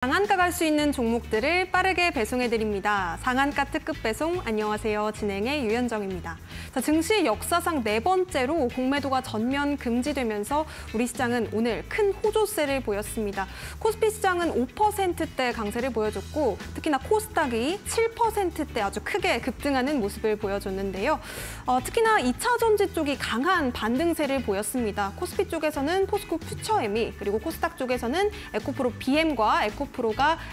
상한가 갈 수 있는 종목들을 빠르게 배송해드립니다. 상한가 특급 배송, 안녕하세요. 진행의 유현정입니다. 자, 증시 역사상 4번째로 공매도가 전면 금지되면서 우리 시장은 오늘 큰 호조세를 보였습니다. 코스피 시장은 5%대 강세를 보여줬고 특히나 코스닥이 7%대 아주 크게 급등하는 모습을 보여줬는데요. 특히나 2차 전지 쪽이 강한 반등세를 보였습니다. 코스피 쪽에서는 포스코 퓨처엠이 그리고 코스닥 쪽에서는 에코프로 BM과 에코프로가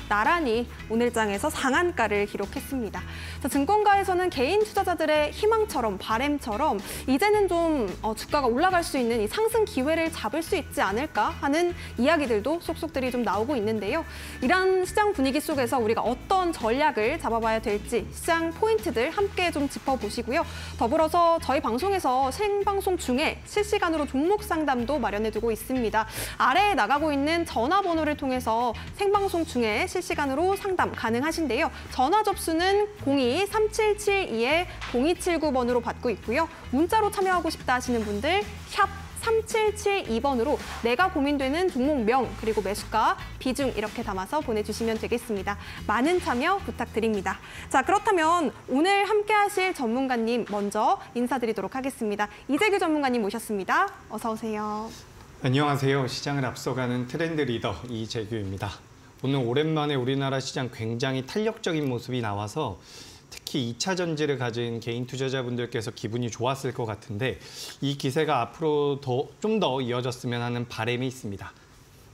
나란히 오늘장에서 상한가를 기록했습니다. 자, 증권가에서는 개인 투자자들의 희망처럼 바램처럼 이제는 좀 주가가 올라갈 수 있는 이 상승 기회를 잡을 수 있지 않을까 하는 이야기들도 속속들이 좀 나오고 있는데요. 이런 시장 분위기 속에서 우리가 어떤 전략을 잡아봐야 될지 시장 포인트들 함께 좀 짚어보시고요. 더불어서 저희 방송에서 생방송 중에 실시간으로 종목 상담도 마련해두고 있습니다. 아래에 나가고 있는 전화번호를 통해서 생방송 중에 실시간으로 상담 가능하신데요. 전화 접수는 02-3772-0279번으로 받고 있고요. 문자로 참여하고 싶다 하시는 분들 샵 3772번으로 내가 고민되는 종목명 그리고 매수가, 비중 이렇게 담아서 보내주시면 되겠습니다. 많은 참여 부탁드립니다. 자, 그렇다면 오늘 함께 하실 전문가님 먼저 인사드리도록 하겠습니다. 이재규 전문가님 모셨습니다. 어서 오세요. 안녕하세요. 시장을 앞서가는 트렌드 리더 이재규입니다. 오늘 오랜만에 우리나라 시장 굉장히 탄력적인 모습이 나와서 특히 2차 전지를 가진 개인 투자자분들께서 기분이 좋았을 것 같은데 이 기세가 앞으로 좀 더 이어졌으면 하는 바람이 있습니다.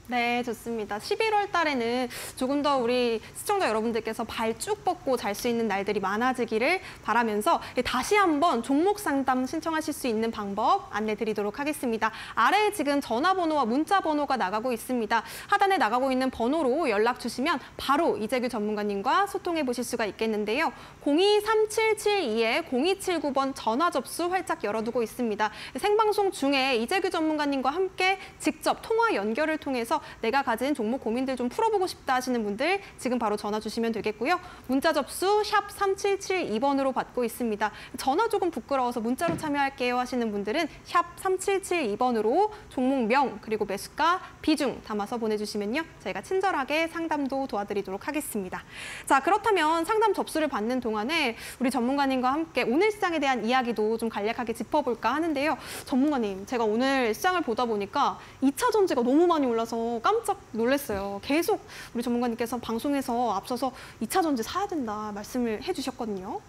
네, 좋습니다. 11월 달에는 조금 더 우리 시청자 여러분들께서 발 쭉 뻗고 잘 수 있는 날들이 많아지기를 바라면서 다시 한번 종목 상담 신청하실 수 있는 방법 안내드리도록 하겠습니다. 아래에 지금 전화번호와 문자 번호가 나가고 있습니다. 하단에 나가고 있는 번호로 연락 주시면 바로 이재규 전문가님과 소통해 보실 수가 있겠는데요. 02-3772-0279번 전화 접수 활짝 열어두고 있습니다. 생방송 중에 이재규 전문가님과 함께 직접 통화 연결을 통해서 내가 가진 종목 고민들 좀 풀어보고 싶다 하시는 분들 지금 바로 전화 주시면 되겠고요. 문자 접수 샵 3772번으로 받고 있습니다. 전화 조금 부끄러워서 문자로 참여할게요 하시는 분들은 샵 3772번으로 종목명 그리고 매수가, 비중 담아서 보내주시면요. 저희가 친절하게 상담도 도와드리도록 하겠습니다. 자, 그렇다면 상담 접수를 받는 동안에 우리 전문가님과 함께 오늘 시장에 대한 이야기도 좀 간략하게 짚어볼까 하는데요. 전문가님, 제가 오늘 시장을 보다 보니까 2차 전지가 너무 많이 올라서 깜짝 놀랐어요. 계속 우리 전문가님께서 방송에서 앞서서 2차 전지 사야 된다 말씀을 해주셨거든요.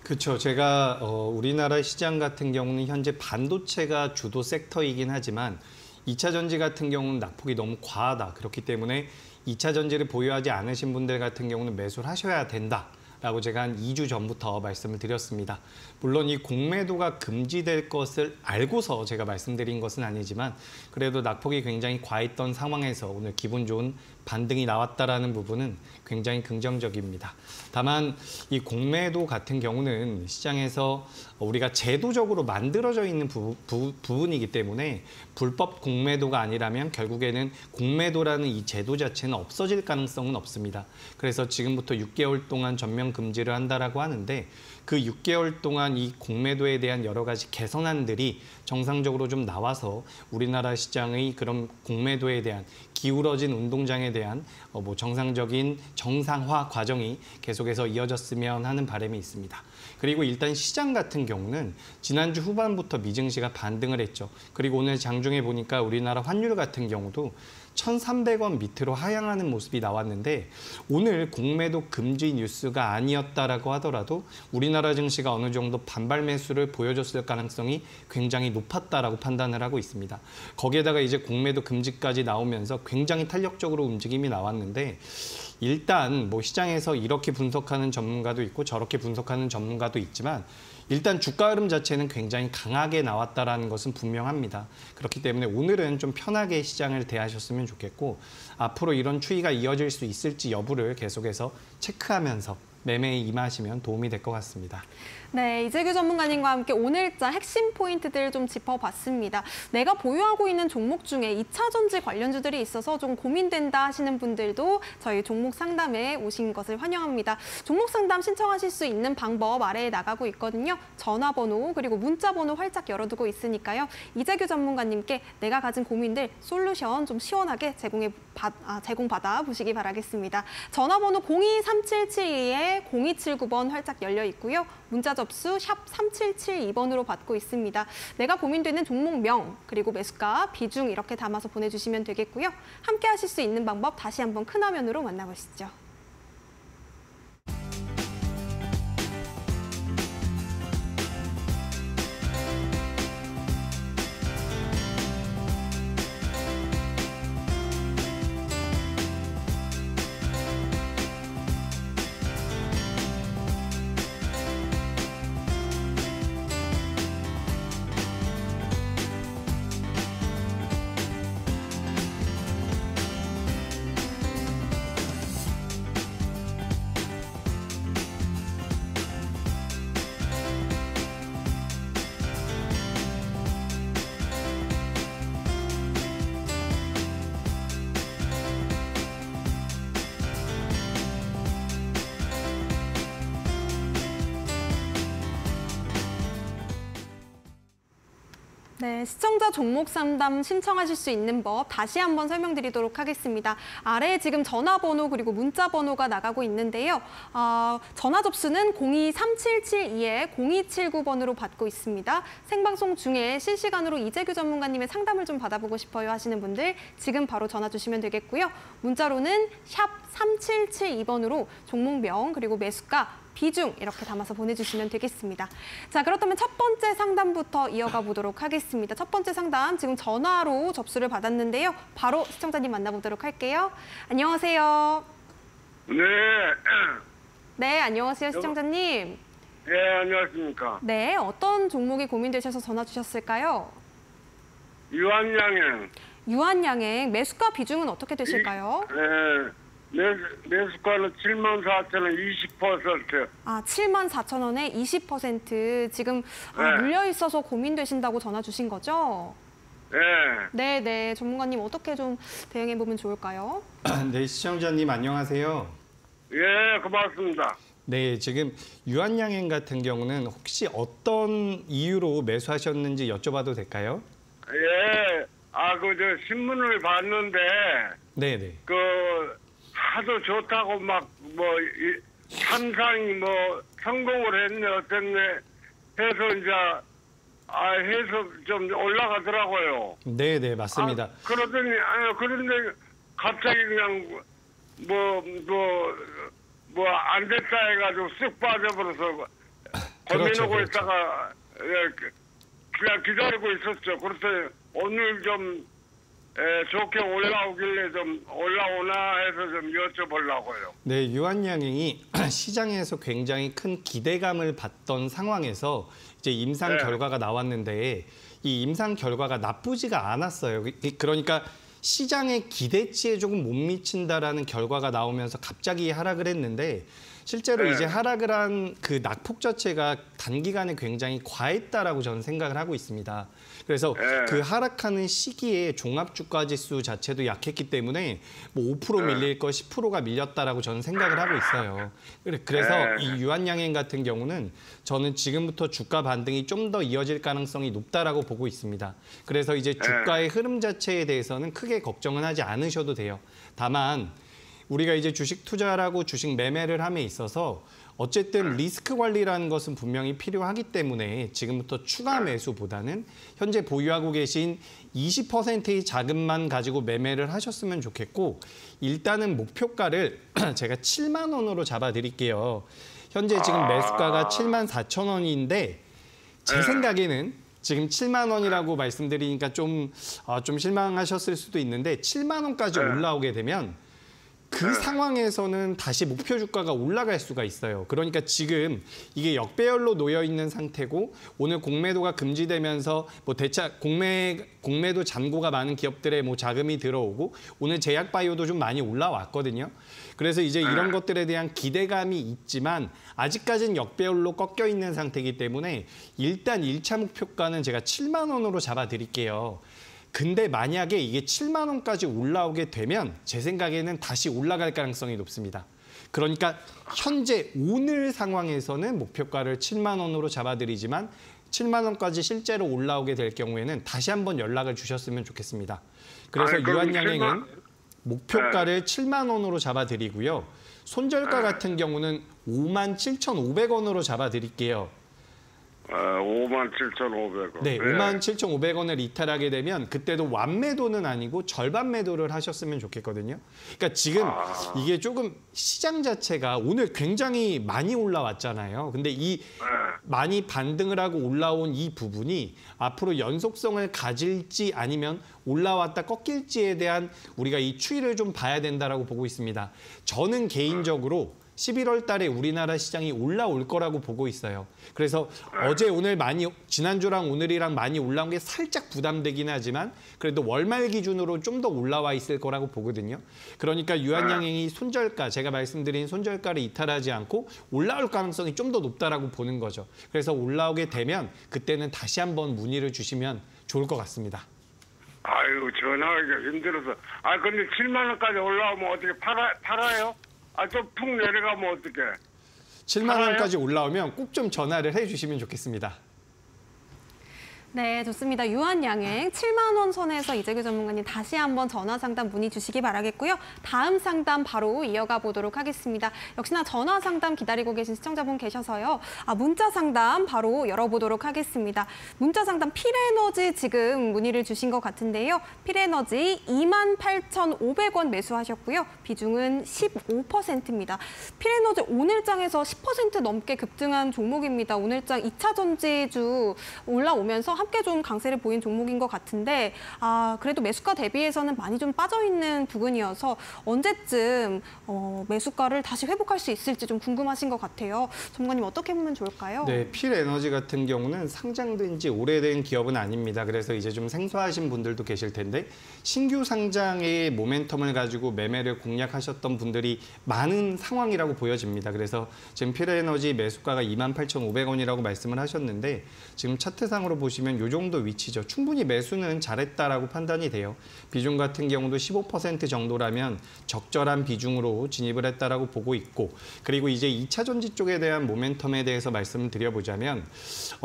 그렇죠. 제가 우리나라 시장 같은 경우는 현재 반도체가 주도 섹터이긴 하지만 2차 전지 같은 경우는 낙폭이 너무 과하다. 그렇기 때문에 2차 전지를 보유하지 않으신 분들 같은 경우는 매수를 하셔야 된다. 라고 제가 한 2주 전부터 말씀을 드렸습니다. 물론 이 공매도가 금지될 것을 알고서 제가 말씀드린 것은 아니지만 그래도 낙폭이 굉장히 과했던 상황에서 오늘 기분 좋은 반등이 나왔다라는 부분은 굉장히 긍정적입니다. 다만 이 공매도 같은 경우는 시장에서 우리가 제도적으로 만들어져 있는 부분이기 때문에 불법 공매도가 아니라면 결국에는 공매도라는 이 제도 자체는 없어질 가능성은 없습니다. 그래서 지금부터 6개월 동안 전면 금지를 한다라고 하는데 그 6개월 동안 이 공매도에 대한 여러 가지 개선안들이 정상적으로 좀 나와서 우리나라 시장의 그런 공매도에 대한 기울어진 운동장에 대한 정상적인 정상화 과정이 계속해서 이어졌으면 하는 바람이 있습니다. 그리고 일단 시장 같은 경우는 지난주 후반부터 미증시가 반등을 했죠. 그리고 오늘 장중에 보니까 우리나라 환율 같은 경우도 1,300원 밑으로 하향하는 모습이 나왔는데 오늘 공매도 금지 뉴스가 아니었다라고 하더라도 우리나라 증시가 어느 정도 반발 매수를 보여줬을 가능성이 굉장히 높았다라고 판단을 하고 있습니다. 거기에다가 이제 공매도 금지까지 나오면서 굉장히 탄력적으로 움직임이 나왔는데 일단 시장에서 이렇게 분석하는 전문가도 있고 저렇게 분석하는 전문가도 있지만 일단 주가 흐름 자체는 굉장히 강하게 나왔다라는 것은 분명합니다. 그렇기 때문에 오늘은 좀 편하게 시장을 대하셨으면 좋겠고 앞으로 이런 추이가 이어질 수 있을지 여부를 계속해서 체크하면서 매매에 임하시면 도움이 될 것 같습니다. 네, 이재규 전문가님과 함께 오늘자 핵심 포인트들 좀 짚어봤습니다. 내가 보유하고 있는 종목 중에 2차 전지 관련주들이 있어서 좀 고민된다 하시는 분들도 저희 종목 상담에 오신 것을 환영합니다. 종목 상담 신청하실 수 있는 방법 아래에 나가고 있거든요. 전화번호 그리고 문자번호 활짝 열어두고 있으니까요. 이재규 전문가님께 내가 가진 고민들 솔루션 좀 시원하게 제공받아 보시기 바라겠습니다. 전화번호 023772-0279번 활짝 열려 있고요. 문자 접수 샵 3772번으로 받고 있습니다. 내가 고민되는 종목명 그리고 매수가, 비중 이렇게 담아서 보내주시면 되겠고요. 함께 하실 수 있는 방법 다시 한번 큰 화면으로 만나보시죠. 네, 시청자 종목 상담 신청하실 수 있는 법 다시 한번 설명드리도록 하겠습니다. 아래에 지금 전화번호 그리고 문자번호가 나가고 있는데요. 전화 접수는 023772-0279번으로 받고 있습니다. 생방송 중에 실시간으로 이재규 전문가님의 상담을 좀 받아보고 싶어요 하시는 분들 지금 바로 전화 주시면 되겠고요. 문자로는 샵 3772번으로 종목명 그리고 매수가, 비중 이렇게 담아서 보내주시면 되겠습니다. 자, 그렇다면 첫 번째 상담부터 이어가 보도록 하겠습니다. 첫 번째 상담 지금 전화로 접수를 받았는데요. 바로 시청자님 만나보도록 할게요. 안녕하세요. 네. 네, 안녕하세요, 시청자님. 네, 안녕하십니까. 네, 어떤 종목이 고민되셔서 전화 주셨을까요? 유한양행. 유한양행 매수가 비중은 어떻게 되실까요? 매수가는 74,000원 20%. 아, 74,000원에 20% 지금 물려 있어서 고민되신다고 전화 주신 거죠? 네. 네, 전문가님 어떻게 좀 대응해 보면 좋을까요? 네, 시청자님 안녕하세요. 예, 고맙습니다. 네, 지금 유한양행 같은 경우는 혹시 어떤 이유로 매수하셨는지 여쭤봐도 될까요? 예. 신문을 봤는데, 네네. 하도 좋다고 삼상이 성공을 했네, 어땠네 해서 해서 좀 올라가더라고요. 네네, 맞습니다. 그런데 갑자기 그냥 안 됐다 해가지고 쓱 빠져버려서 고민하고 있다가 그냥 기다리고 있었죠. 그래서 오늘 좀 좋게 올라오길래 좀 올라오나 해서 좀 여쭤보려고요. 네, 유한양행이 시장에서 굉장히 큰 기대감을 받던 상황에서 이제 임상 결과가 나왔는데 이 임상 결과가 나쁘지가 않았어요. 그러니까 시장의 기대치에 조금 못 미친다라는 결과가 나오면서 갑자기 하락을 했는데 실제로 이제 하락을 한 그 낙폭 자체가 단기간에 굉장히 과했다라고 저는 생각을 하고 있습니다. 그래서 그 하락하는 시기에 종합주가지수 자체도 약했기 때문에 5% 밀릴 거 10%가 밀렸다라고 저는 생각을 하고 있어요. 그래서 이 유한양행 같은 경우는 저는 지금부터 주가 반등이 좀 더 이어질 가능성이 높다라고 보고 있습니다. 그래서 이제 주가의 흐름 자체에 대해서는 크게 걱정은 하지 않으셔도 돼요. 다만 우리가 이제 주식 투자라고 주식 매매를 함에 있어서 어쨌든 리스크 관리라는 것은 분명히 필요하기 때문에 지금부터 추가 매수보다는 현재 보유하고 계신 20%의 자금만 가지고 매매를 하셨으면 좋겠고 일단은 목표가를 제가 7만 원으로 잡아드릴게요. 현재 지금 매수가가 74,000원인데 제 생각에는 지금 7만 원이라고 말씀드리니까 좀 실망하셨을 수도 있는데 7만 원까지 올라오게 되면 그 그 상황에서는 다시 목표 주가가 올라갈 수가 있어요. 그러니까 지금 이게 역배열로 놓여 있는 상태고 오늘 공매도가 금지되면서 뭐 대차 공매도 잔고가 많은 기업들의 뭐 자금이 들어오고 오늘 제약바이오도 좀 많이 올라왔거든요. 그래서 이제 이런 것들에 대한 기대감이 있지만 아직까지는 역배열로 꺾여 있는 상태이기 때문에 일단 1차 목표가는 제가 7만 원으로 잡아드릴게요. 근데 만약에 이게 7만 원까지 올라오게 되면 제 생각에는 다시 올라갈 가능성이 높습니다. 그러니까 현재 오늘 상황에서는 목표가를 7만 원으로 잡아드리지만 7만 원까지 실제로 올라오게 될 경우에는 다시 한번 연락을 주셨으면 좋겠습니다. 그래서 유한양행은 목표가를 7만 원으로 잡아드리고요. 손절가 같은 경우는 57,500원으로 잡아드릴게요. 57,500원. 네, 57,500원을 이탈하게 되면 그때도 완매도는 아니고 절반 매도를 하셨으면 좋겠거든요. 그러니까 지금 이게 조금 시장 자체가 오늘 굉장히 많이 올라왔잖아요. 근데 이 많이 반등을 하고 올라온 이 부분이 앞으로 연속성을 가질지 아니면 올라왔다 꺾일지에 대한 우리가 이 추이를 좀 봐야 된다라고 보고 있습니다. 저는 개인적으로 11월 달에 우리나라 시장이 올라올 거라고 보고 있어요. 그래서 어제 오늘 많이 지난주랑 오늘이랑 많이 올라온 게 살짝 부담되긴 하지만 그래도 월말 기준으로 좀 더 올라와 있을 거라고 보거든요. 그러니까 유한양행이 손절가, 제가 말씀드린 손절가를 이탈하지 않고 올라올 가능성이 좀 더 높다라고 보는 거죠. 그래서 올라오게 되면 그때는 다시 한번 문의를 주시면 좋을 것 같습니다. 아유, 전화하기가 힘들어서. 근데 7만 원까지 올라오면 어떻게 팔아요? 좀 푹 내려가면 어떡해? 7만 원까지 올라오면 꼭 좀 전화를 해주시면 좋겠습니다. 네, 좋습니다. 유한양행 7만 원 선에서 이재규 전문가님 다시 한번 전화 상담 문의 주시기 바라겠고요. 다음 상담 바로 이어가 보도록 하겠습니다. 역시나 전화 상담 기다리고 계신 시청자분 계셔서요. 문자 상담 바로 열어보도록 하겠습니다. 문자 상담 필에너지 지금 문의를 주신 것 같은데요. 필에너지 28,500원 매수하셨고요. 비중은 15%입니다. 필에너지 오늘장에서 10% 넘게 급등한 종목입니다. 오늘장 2차 전지주 올라오면서 함께 좀 강세를 보인 종목인 것 같은데 그래도 매수가 대비해서는 많이 좀 빠져있는 부분이어서 언제쯤 매수가를 다시 회복할 수 있을지 좀 궁금하신 것 같아요. 전문가님 어떻게 보면 좋을까요? 네, 필에너지 같은 경우는 상장된 지 오래된 기업은 아닙니다. 그래서 이제 좀 생소하신 분들도 계실 텐데 신규 상장의 모멘텀을 가지고 매매를 공략하셨던 분들이 많은 상황이라고 보여집니다. 그래서 지금 필에너지 매수가가 28,500원이라고 말씀을 하셨는데 지금 차트상으로 보시면 이 정도 위치죠. 충분히 매수는 잘했다라고 판단이 돼요. 비중 같은 경우도 15% 정도라면 적절한 비중으로 진입을 했다라고 보고 있고 그리고 이제 2차 전지 쪽에 대한 모멘텀에 대해서 말씀을 드려보자면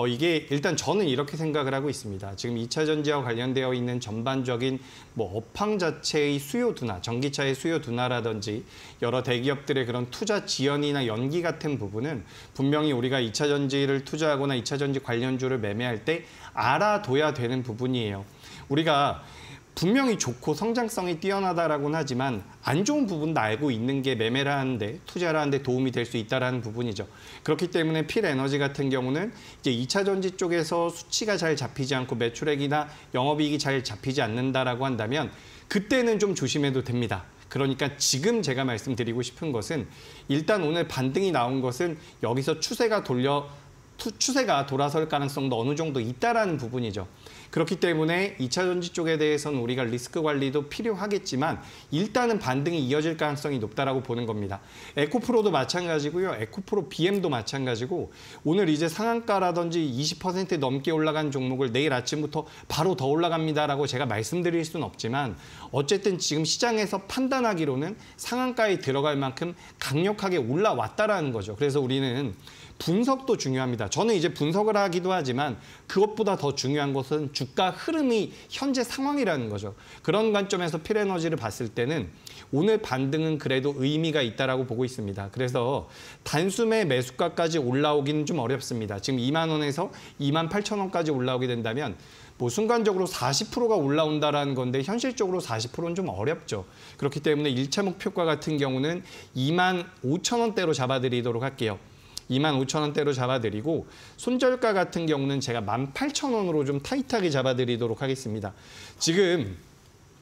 이게 일단 저는 이렇게 생각을 하고 있습니다. 지금 2차 전지와 관련되어 있는 전반적인 뭐 업황 자체의 수요 둔화, 전기차의 수요 둔화라든지 여러 대기업들의 그런 투자 지연이나 연기 같은 부분은 분명히 우리가 2차 전지를 투자하거나 2차 전지 관련주를 매매할 때 알아둬야 되는 부분이에요. 우리가 분명히 좋고 성장성이 뛰어나다라고는 하지만 안 좋은 부분도 알고 있는 게 매매를 하는데 투자를 하는데 도움이 될 수 있다는 부분이죠. 그렇기 때문에 필에너지 같은 경우는 이제 2차 전지 쪽에서 수치가 잘 잡히지 않고 매출액이나 영업이익이 잘 잡히지 않는다라고 한다면 그때는 좀 조심해도 됩니다. 그러니까 지금 제가 말씀드리고 싶은 것은 일단 오늘 반등이 나온 것은 여기서 추세가 돌아설 가능성도 어느 정도 있다라는 부분이죠. 그렇기 때문에 2차 전지 쪽에 대해서는 우리가 리스크 관리도 필요하겠지만 일단은 반등이 이어질 가능성이 높다라고 보는 겁니다. 에코프로도 마찬가지고요. 에코프로 BM도 마찬가지고 오늘 이제 상한가라든지 20% 넘게 올라간 종목을 내일 아침부터 바로 더 올라갑니다라고 제가 말씀드릴 수는 없지만 어쨌든 지금 시장에서 판단하기로는 상한가에 들어갈 만큼 강력하게 올라왔다라는 거죠. 그래서 우리는 분석도 중요합니다. 저는 이제 분석을 하기도 하지만 그것보다 더 중요한 것은 주가 흐름이 현재 상황이라는 거죠. 그런 관점에서 필에너지를 봤을 때는 오늘 반등은 그래도 의미가 있다라고 보고 있습니다. 그래서 단숨에 매수가까지 올라오기는 좀 어렵습니다. 지금 2만 원에서 28,000원까지 올라오게 된다면 뭐 순간적으로 40%가 올라온다라는 건데 현실적으로 40%는 좀 어렵죠. 그렇기 때문에 1차 목표가 같은 경우는 25,000원대로 잡아드리도록 할게요. 25,000원대로 잡아드리고 손절가 같은 경우는 제가 18,000원으로 좀 타이트하게 잡아드리도록 하겠습니다. 지금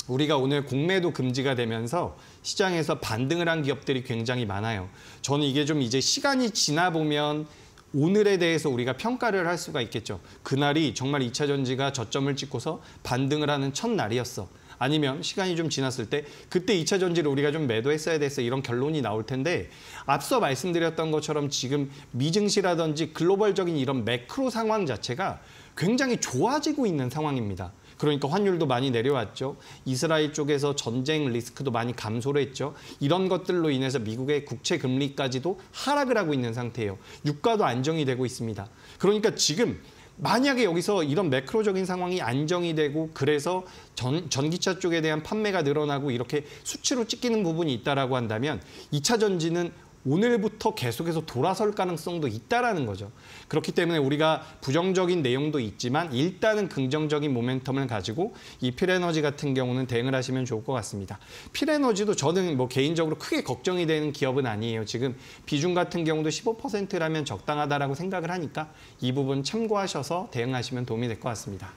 우리가 오늘 공매도 금지가 되면서 시장에서 반등을 한 기업들이 굉장히 많아요. 저는 이게 좀 이제 시간이 지나 보면 오늘에 대해서 우리가 평가를 할 수가 있겠죠. 그날이 정말 2차 전지가 저점을 찍고서 반등을 하는 첫날이었어. 아니면 시간이 좀 지났을 때 그때 2차 전지를 우리가 좀 매도했어야 됐어. 이런 결론이 나올 텐데 앞서 말씀드렸던 것처럼 지금 미증시라든지 글로벌적인 이런 매크로 상황 자체가 굉장히 좋아지고 있는 상황입니다. 그러니까 환율도 많이 내려왔죠. 이스라엘 쪽에서 전쟁 리스크도 많이 감소를 했죠. 이런 것들로 인해서 미국의 국채 금리까지도 하락을 하고 있는 상태예요. 유가도 안정이 되고 있습니다. 그러니까 지금 만약에 여기서 이런 매크로적인 상황이 안정이 되고 그래서 전기차 쪽에 대한 판매가 늘어나고 이렇게 수치로 찍히는 부분이 있다라고 한다면 2차 전지는 오늘부터 계속해서 돌아설 가능성도 있다라는 거죠. 그렇기 때문에 우리가 부정적인 내용도 있지만 일단은 긍정적인 모멘텀을 가지고 이 필에너지 같은 경우는 대응을 하시면 좋을 것 같습니다. 필에너지도 저는 뭐 개인적으로 크게 걱정이 되는 기업은 아니에요. 지금 비중 같은 경우도 15%라면 적당하다라고 생각을 하니까 이 부분 참고하셔서 대응하시면 도움이 될 것 같습니다.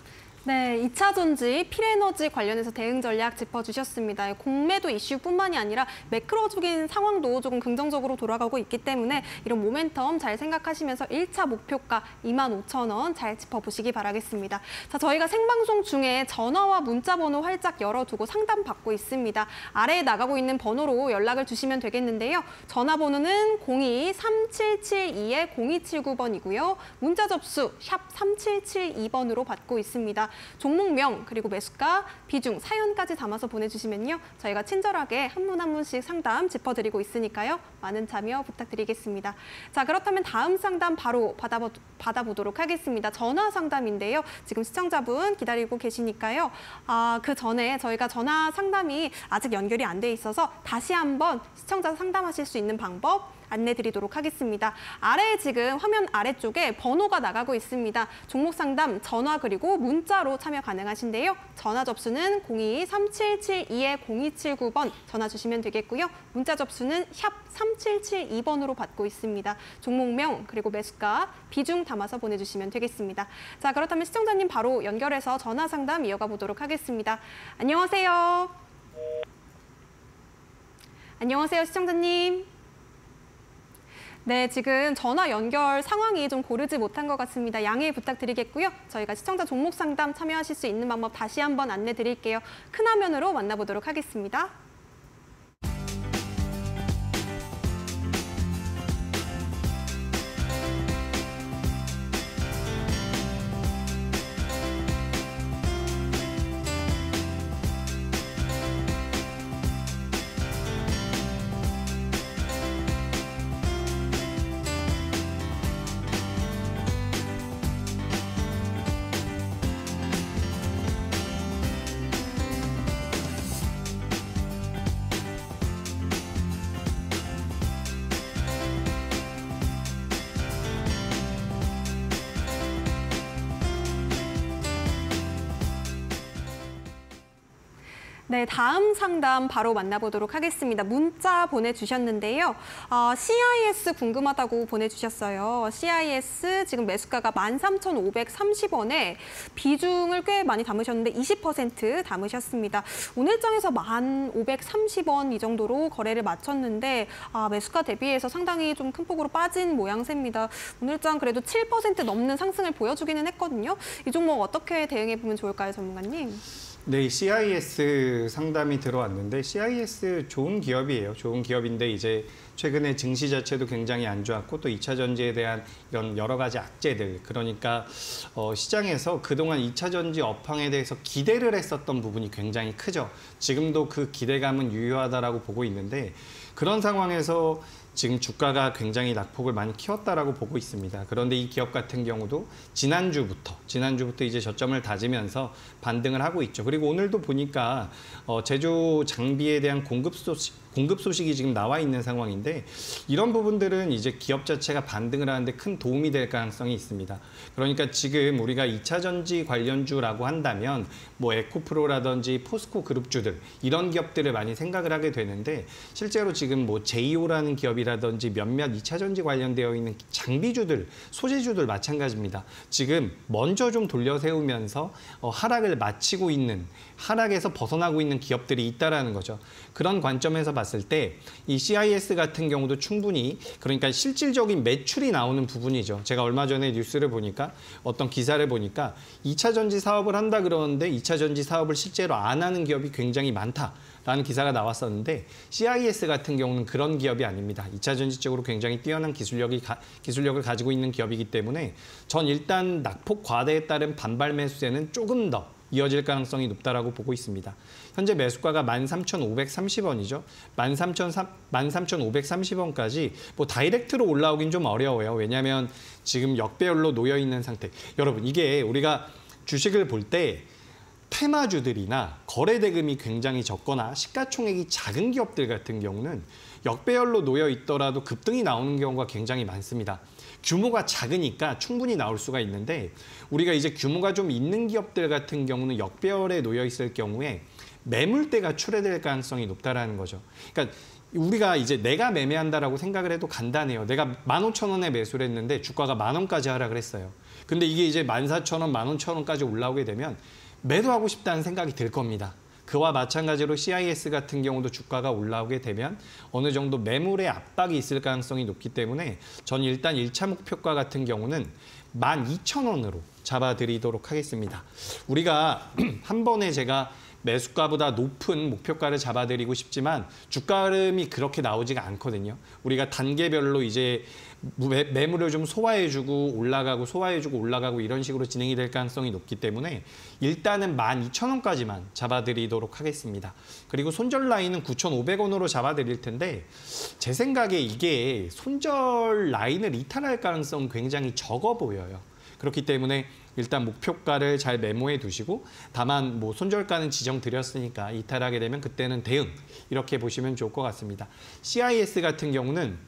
네, 2차 전지, 필에너지 관련해서 대응 전략 짚어주셨습니다. 공매도 이슈뿐만이 아니라 매크로적인 상황도 조금 긍정적으로 돌아가고 있기 때문에 이런 모멘텀 잘 생각하시면서 1차 목표가 25,000원 잘 짚어보시기 바라겠습니다. 자, 저희가 생방송 중에 전화와 문자 번호 활짝 열어두고 상담 받고 있습니다. 아래에 나가고 있는 번호로 연락을 주시면 되겠는데요. 전화번호는 02-3772-0279번이고요. 문자 접수 샵 3772번으로 받고 있습니다. 종목명 그리고 매수가, 비중, 사연까지 담아서 보내주시면요. 저희가 친절하게 한 분 한 분씩 상담 짚어드리고 있으니까요. 많은 참여 부탁드리겠습니다. 자, 그렇다면 다음 상담 바로 받아보도록 하겠습니다. 전화 상담인데요. 지금 시청자분 기다리고 계시니까요. 그 전에 저희가 전화 상담이 아직 연결이 안 돼 있어서 다시 한번 시청자 상담하실 수 있는 방법 안내드리도록 하겠습니다. 아래에 지금 화면 아래쪽에 번호가 나가고 있습니다. 종목 상담 전화 그리고 문자로 참여 가능하신데요. 전화 접수는 02-3772-0279번 전화 주시면 되겠고요. 문자 접수는 샵 3772번으로 받고 있습니다. 종목명 그리고 매수가, 비중 담아서 보내주시면 되겠습니다. 자, 그렇다면 시청자님 바로 연결해서 전화 상담 이어가 보도록 하겠습니다. 안녕하세요. 안녕하세요, 시청자님. 네, 지금 전화 연결 상황이 좀 고르지 못한 것 같습니다. 양해 부탁드리겠고요. 저희가 시청자 종목 상담 참여하실 수 있는 방법 다시 한번 안내 드릴게요. 큰 화면으로 만나보도록 하겠습니다. 네, 다음 상담 바로 만나보도록 하겠습니다. 문자 보내주셨는데요. CIS 궁금하다고 보내주셨어요. CIS 지금 매수가가 13,530원에 비중을 꽤 많이 담으셨는데 20% 담으셨습니다. 오늘장에서 1,530원 이 정도로 거래를 마쳤는데 매수가 대비해서 상당히 좀 큰 폭으로 빠진 모양새입니다. 오늘장 그래도 7% 넘는 상승을 보여주기는 했거든요. 이 종목 어떻게 대응해보면 좋을까요, 전문가님? 네, CIS 상담이 들어왔는데 CIS 좋은 기업이에요. 좋은 기업인데 이제 최근에 증시 자체도 굉장히 안 좋았고 또 2차 전지에 대한 이런 여러 가지 악재들, 그러니까 시장에서 그동안 2차 전지 업황에 대해서 기대를 했었던 부분이 굉장히 크죠. 지금도 그 기대감은 유효하다라고 보고 있는데 그런 상황에서 지금 주가가 굉장히 낙폭을 많이 키웠다라고 보고 있습니다. 그런데 이 기업 같은 경우도 지난주부터 이제 저점을 다지면서 반등을 하고 있죠. 그리고 오늘도 보니까 제조 장비에 대한 공급 소식이 지금 나와 있는 상황인데 이런 부분들은 이제 기업 자체가 반등을 하는데 큰 도움이 될 가능성이 있습니다. 그러니까 지금 우리가 2차 전지 관련주라고 한다면 뭐 에코프로라든지 포스코 그룹주들 이런 기업들을 많이 생각을 하게 되는데 실제로 지금 뭐 제이오라는 기업이 기업이라든지 몇몇 2차 전지 관련되어 있는 장비주들, 소재주들 마찬가지입니다. 지금 먼저 좀 돌려 세우면서 하락을 마치고 있는, 하락에서 벗어나고 있는 기업들이 있다라는 거죠. 그런 관점에서 봤을 때 이 CIS 같은 경우도 충분히, 그러니까 실질적인 매출이 나오는 부분이죠. 제가 얼마 전에 뉴스를 보니까, 어떤 기사를 보니까 2차 전지 사업을 한다 그러는데 2차 전지 사업을 실제로 안 하는 기업이 굉장히 많다라는 기사가 나왔었는데, CIS 같은 경우는 그런 기업이 아닙니다. 2차 전지 쪽으로 굉장히 뛰어난 기술력을 가지고 있는 기업이기 때문에 전 일단 낙폭 과대에 따른 반발 매수세는 조금 더 이어질 가능성이 높다라고 보고 있습니다. 현재 매수가가 13,530원이죠. 13,530원까지 뭐 다이렉트로 올라오긴 좀 어려워요. 왜냐하면 지금 역배열로 놓여 있는 상태. 여러분, 이게 우리가 주식을 볼 때 테마주들이나 거래 대금이 굉장히 적거나 시가총액이 작은 기업들 같은 경우는 역배열로 놓여 있더라도 급등이 나오는 경우가 굉장히 많습니다. 규모가 작으니까 충분히 나올 수가 있는데, 우리가 이제 규모가 좀 있는 기업들 같은 경우는 역배열에 놓여 있을 경우에 매물대가 출회될 가능성이 높다라는 거죠. 그러니까 우리가 이제 내가 매매한다라고 생각을 해도 간단해요. 내가 15,000원에 매수를 했는데 주가가 10,000원까지 하락을 했어요. 근데 이게 이제 14,000원, 15,000원까지 올라오게 되면 매도하고 싶다는 생각이 들 겁니다. 그와 마찬가지로 CIS 같은 경우도 주가가 올라오게 되면 어느 정도 매물의 압박이 있을 가능성이 높기 때문에 전 일단 1차 목표가 같은 경우는 12,000원으로 잡아드리도록 하겠습니다. 우리가 한 번에 제가 매수가보다 높은 목표가를 잡아드리고 싶지만 주가 흐름이 그렇게 나오지가 않거든요. 우리가 단계별로 이제 매물을 좀 소화해주고 올라가고 소화해주고 올라가고 이런 식으로 진행이 될 가능성이 높기 때문에 일단은 12,000원까지만 잡아드리도록 하겠습니다. 그리고 손절 라인은 9,500원으로 잡아드릴 텐데, 제 생각에 이게 손절 라인을 이탈할 가능성은 굉장히 적어 보여요. 그렇기 때문에 일단 목표가를 잘 메모해 두시고, 다만 뭐 손절가는 지정드렸으니까 이탈하게 되면 그때는 대응, 이렇게 보시면 좋을 것 같습니다. CIS 같은 경우는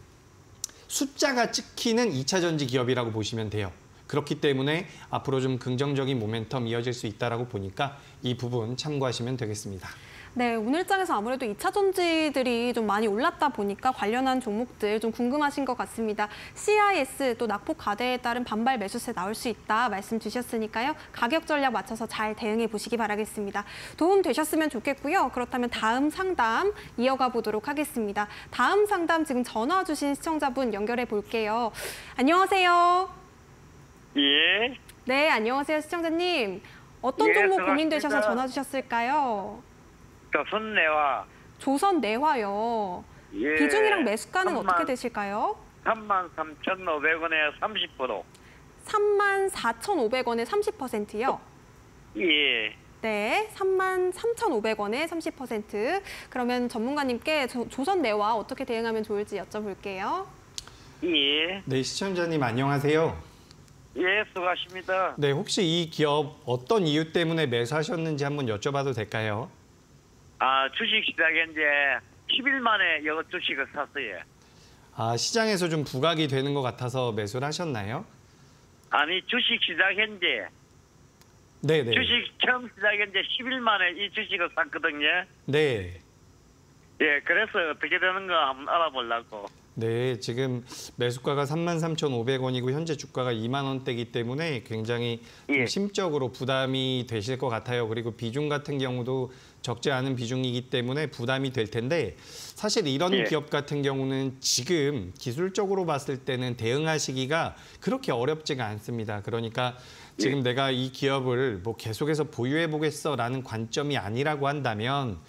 숫자가 찍히는 2차 전지 기업이라고 보시면 돼요. 그렇기 때문에 앞으로 좀 긍정적인 모멘텀 이어질 수 있다고 보니까 이 부분 참고하시면 되겠습니다. 네, 오늘장에서 아무래도 2차 전지들이 좀 많이 올랐다 보니까 관련한 종목들 좀 궁금하신 것 같습니다. CIS 또 낙폭 과대에 따른 반발 매수세 나올 수 있다 말씀 주셨으니까요. 가격 전략 맞춰서 잘 대응해 보시기 바라겠습니다. 도움 되셨으면 좋겠고요. 그렇다면 다음 상담 이어가 보도록 하겠습니다. 다음 상담 지금 전화 주신 시청자분 연결해 볼게요. 안녕하세요. 예. 네, 안녕하세요, 시청자님. 어떤 종목 고민되셔서 전화 주셨을까요? 조선내화. 조선내화요. 예. 비중이랑 매수가는 어떻게 되실까요? 33,500원에 30%. 34,500원에 30%요? 예. 네, 33,500원에 30%. 그러면 전문가님께 조선내화 어떻게 대응하면 좋을지 여쭤볼게요. 예. 네, 시청자님 안녕하세요. 예, 수고하십니다. 네, 혹시 이 기업 어떤 이유 때문에 매수하셨는지 한번 여쭤봐도 될까요? 주식 시장에 이제 10일 만에 이거 주식을 샀어요. 시장에서 좀 부각이 되는 것 같아서 매수를 하셨나요? 아니, 주식 시장 현재. 네네. 주식 처음 시작에 이제 10일 만에 이 주식을 샀거든요. 네. 예, 그래서 어떻게 되는가 한번 알아보려고. 네, 지금 매수가가 33,500원이고 현재 주가가 2만 원대이기 때문에 굉장히 좀 예. 심적으로 부담이 되실 것 같아요. 그리고 비중 같은 경우도 적지 않은 비중이기 때문에 부담이 될 텐데, 사실 이런 예. 기업 같은 경우는 지금 기술적으로 봤을 때는 대응하시기가 그렇게 어렵지가 않습니다. 그러니까 지금 내가 이 기업을 뭐 계속해서 보유해 보겠어라는 관점이 아니라고 한다면,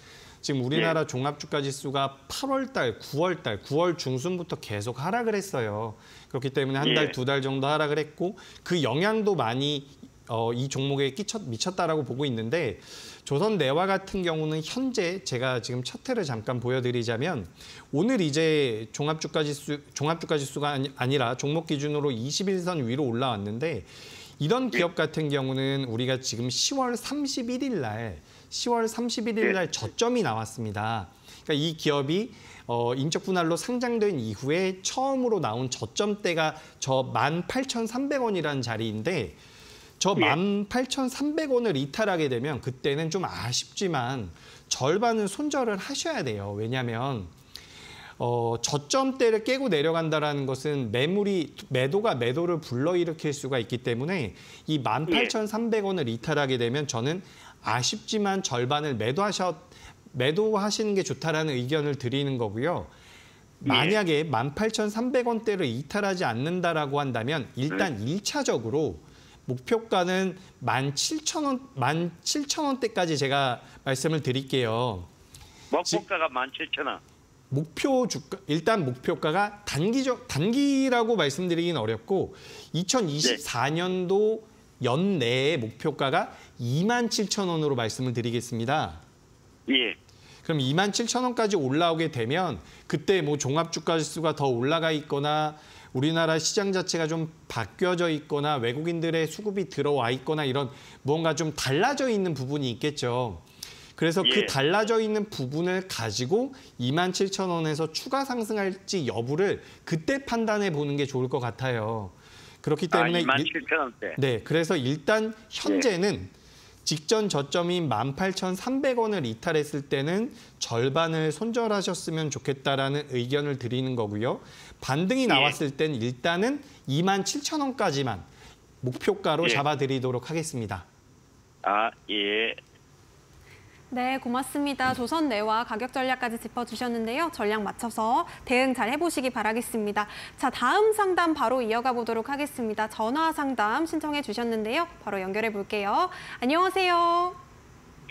지금 우리나라 종합주가지수가 8월 달, 9월 중순부터 계속 하락을 했어요. 그렇기 때문에 한 달, 예. 2달 정도 하락을 했고, 그 영향도 많이 이 종목에 미쳤다라고 보고 있는데, 조선내화 같은 경우는 현재 제가 지금 차트를 잠깐 보여드리자면, 오늘 이제 종합주가지수가 아니라 종목 기준으로 21선 위로 올라왔는데, 이런 기업 같은 경우는 우리가 지금 10월 31일 날 저점이 나왔습니다. 그러니까 이 기업이 인적 분할로 상장된 이후에 처음으로 나온 저점대가 저 18,300원이라는 자리인데, 저 18,300원을 이탈하게 되면 그때는 좀 아쉽지만 절반은 손절을 하셔야 돼요. 왜냐하면 저점대를 깨고 내려간다라는 것은 매도가 매도를 불러일으킬 수가 있기 때문에 이 18,300원을 이탈하게 되면 저는 아쉽지만 절반을 매도하시는 게 좋다라는 의견을 드리는 거고요. 만약에 18,300원대를 이탈하지 않는다라고 한다면 일단 1차적으로 목표가는 17,000원대까지 제가 말씀을 드릴게요. 목표가가 17,000원. 일단 목표가가 단기라고 말씀드리긴 어렵고 2024년도 연내의 목표가가 27,000원으로 말씀을 드리겠습니다. 예. 그럼 27,000원까지 올라오게 되면 그때 뭐 종합주가지수가 더 올라가 있거나 우리나라 시장 자체가 좀 바뀌어져 있거나 외국인들의 수급이 들어와 있거나 이런 무언가 좀 달라져 있는 부분이 있겠죠. 그래서 그 달라져 있는 부분을 가지고 27,000원에서 추가 상승할지 여부를 그때 판단해 보는 게 좋을 것 같아요. 그렇기 때문에 27,000원대. 네, 그래서 일단 현재는 직전 저점인 18,300원을 이탈했을 때는 절반을 손절하셨으면 좋겠다라는 의견을 드리는 거고요. 반등이 나왔을 땐 일단은 27,000원까지만 목표가로 잡아드리도록 하겠습니다. 예. 네, 고맙습니다. 조선내와 가격 전략까지 짚어주셨는데요. 전략 맞춰서 대응 잘 해보시기 바라겠습니다. 자, 다음 상담 바로 이어가 보도록 하겠습니다. 전화 상담 신청해 주셨는데요. 바로 연결해 볼게요. 안녕하세요.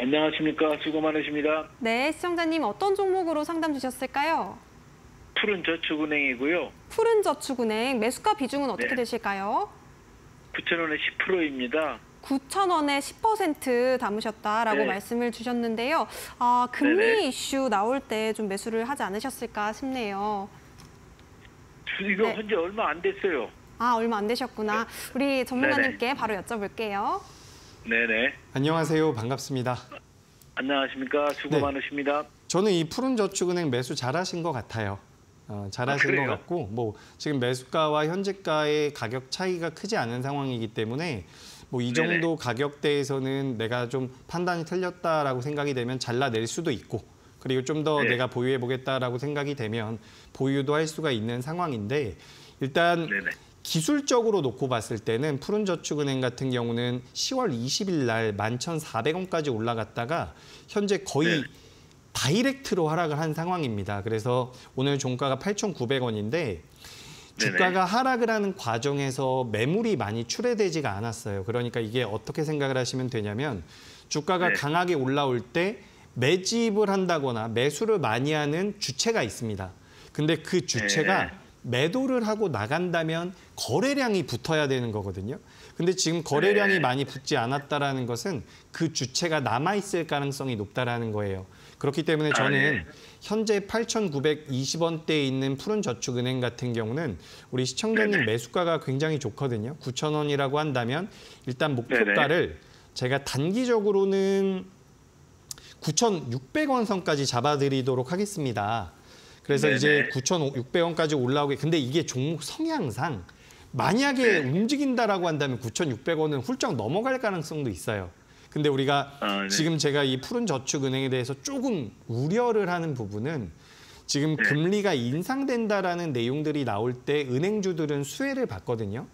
안녕하십니까. 수고 많으십니다. 네, 시청자님 어떤 종목으로 상담 주셨을까요? 푸른저축은행이고요. 푸른저축은행 매수가 비중은 어떻게 되실까요? 9,000원에 10%입니다. 9,000원에 10% 담으셨다라고 말씀을 주셨는데요. 금리 이슈 나올 때 좀 매수를 하지 않으셨을까 싶네요. 이거 현재 얼마 안 됐어요. 얼마 안 되셨구나. 우리 전문가님께 바로 여쭤볼게요. 네네. 안녕하세요. 반갑습니다. 안녕하십니까. 수고 많으십니다. 저는 이 푸른저축은행 매수 잘하신 것 같아요. 잘하신 것 같고 뭐 지금 매수가와 현재가의 가격 차이가 크지 않은 상황이기 때문에 뭐 이 정도 가격대에서는 내가 좀 판단이 틀렸다라고 생각이 되면 잘라낼 수도 있고 그리고 좀 더 내가 보유해보겠다라고 생각이 되면 보유도 할 수가 있는 상황인데 일단 기술적으로 놓고 봤을 때는 푸른저축은행 같은 경우는 10월 20일 날 11,400원까지 올라갔다가 현재 거의 다이렉트로 하락을 한 상황입니다. 그래서 오늘 종가가 8,900원인데 주가가 하락을 하는 과정에서 매물이 많이 출회되지가 않았어요. 그러니까 이게 어떻게 생각을 하시면 되냐면 주가가 강하게 올라올 때 매집을 한다거나 매수를 많이 하는 주체가 있습니다. 근데 그 주체가 매도를 하고 나간다면 거래량이 붙어야 되는 거거든요. 근데 지금 거래량이 많이 붙지 않았다라는 것은 그 주체가 남아있을 가능성이 높다라는 거예요. 그렇기 때문에 저는 현재 8,920원대에 있는 푸른저축은행 같은 경우는 우리 시청자님 매수가가 굉장히 좋거든요. 9,000원이라고 한다면 일단 목표가를 제가 단기적으로는 9,600원 선까지 잡아드리도록 하겠습니다. 그래서 이제 9,600원까지 올라오게. 근데 이게 종목 성향상 만약에 움직인다라고 한다면 9,600원은 훌쩍 넘어갈 가능성도 있어요. 근데 우리가 지금 제가 이 푸른저축은행에 대해서 조금 우려를 하는 부분은 지금 금리가 인상된다라는 내용들이 나올 때 은행주들은 수혜를 받거든요.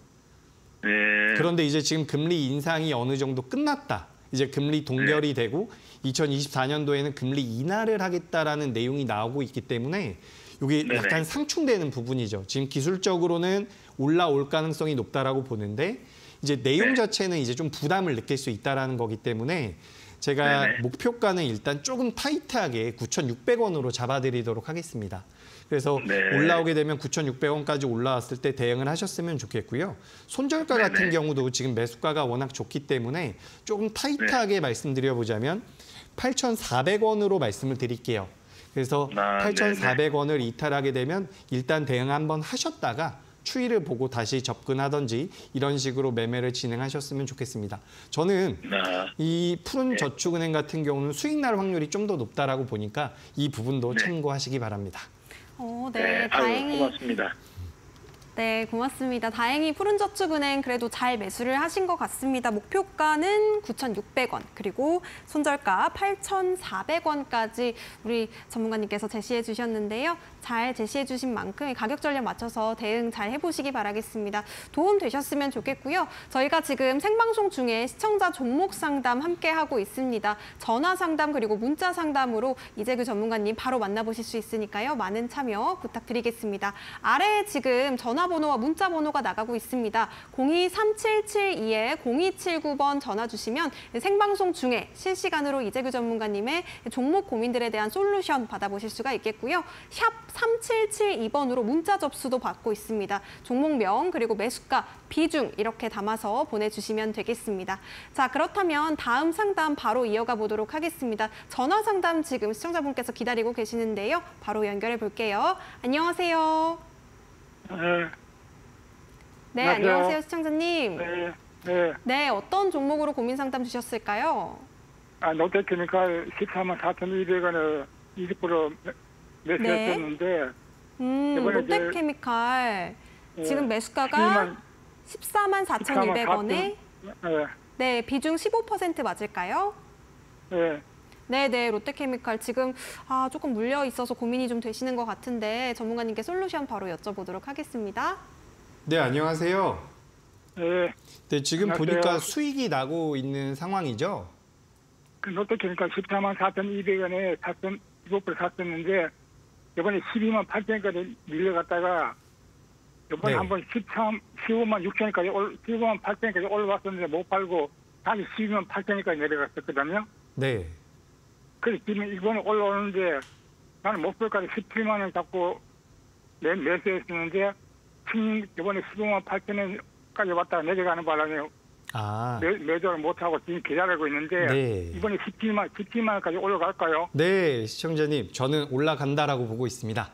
그런데 이제 지금 금리 인상이 어느 정도 끝났다. 이제 금리 동결이 되고 2024년도에는 금리 인하를 하겠다라는 내용이 나오고 있기 때문에 이게 약간 상충되는 부분이죠. 지금 기술적으로는 올라올 가능성이 높다라고 보는데 이제 내용 자체는 이제 좀 부담을 느낄 수 있다라는 거기 때문에 제가 목표가는 일단 조금 타이트하게 9,600원으로 잡아드리도록 하겠습니다. 그래서 올라오게 되면 9,600원까지 올라왔을 때 대응을 하셨으면 좋겠고요. 손절가 같은 경우도 지금 매수가가 워낙 좋기 때문에 조금 타이트하게 말씀드려보자면 8,400원으로 말씀을 드릴게요. 그래서 8,400원을 이탈하게 되면 일단 대응 한번 하셨다가 추이를 보고 다시 접근하든지 이런 식으로 매매를 진행하셨으면 좋겠습니다. 저는 이 푸른저축은행 같은 경우는 수익 날 확률이 좀 더 높다라고 보니까 이 부분도 참고하시기 바랍니다. 다행히. 고맙습니다. 네, 고맙습니다. 다행히 푸른저축은행 그래도 잘 매수를 하신 것 같습니다. 목표가는 9,600원, 그리고 손절가 8,400원까지 우리 전문가님께서 제시해 주셨는데요. 잘 제시해 주신 만큼 가격 전략 맞춰서 대응 잘 해보시기 바라겠습니다. 도움 되셨으면 좋겠고요. 저희가 지금 생방송 중에 시청자 종목 상담 함께 하고 있습니다. 전화 상담 그리고 문자 상담으로 이재규 전문가님 바로 만나보실 수 있으니까요. 많은 참여 부탁드리겠습니다. 아래에 지금 전화번호와 문자 번호가 나가고 있습니다. 023772-0279번 전화 주시면 생방송 중에 실시간으로 이재규 전문가님의 종목 고민들에 대한 솔루션 받아보실 수가 있겠고요. 샵 3772번으로 문자 접수도 받고 있습니다. 종목명 그리고 매수가, 비중 이렇게 담아서 보내주시면 되겠습니다. 자, 그렇다면 다음 상담 바로 이어가 보도록 하겠습니다. 전화 상담 지금 시청자분께서 기다리고 계시는데요. 바로 연결해 볼게요. 안녕하세요. 네, 안녕하세요, 시청자님. 네, 어떤 종목으로 고민 상담 주셨을까요? 롯데케미칼 14만 4,200원을 20% 매수했었는데 롯데케미칼 지금 매수가가 14만 4,200원에 네, 비중 15% 맞을까요? 네, 롯데케미칼 지금 조금 물려 있어서 고민이 좀 되시는 것 같은데 전문가님께 솔루션 바로 여쭤보도록 하겠습니다. 네, 안녕하세요. 네, 지금 안녕하세요. 보니까 수익이 나고 있는 상황이죠? 그 롯데케미칼 14만 4,200원에 15% 샀었는데 이번에 12만 8천원까지 밀려갔다가 이번에 네. 한번 15만 8천원까지 올라왔었는데 못 팔고 다시 12만 8천원까지 내려갔었거든요. 네. 그래서 지금 이번에 올라오는데 나는 목표가를 17만 원 잡고 매수했었는데 이번에 15만 8천원까지 왔다가 내려가는 바람에 매도를 못하고 지금 기다리고 있는데 네. 이번에 17만 원까지 올라갈까요? 네, 시청자님, 저는 올라간다라고 보고 있습니다.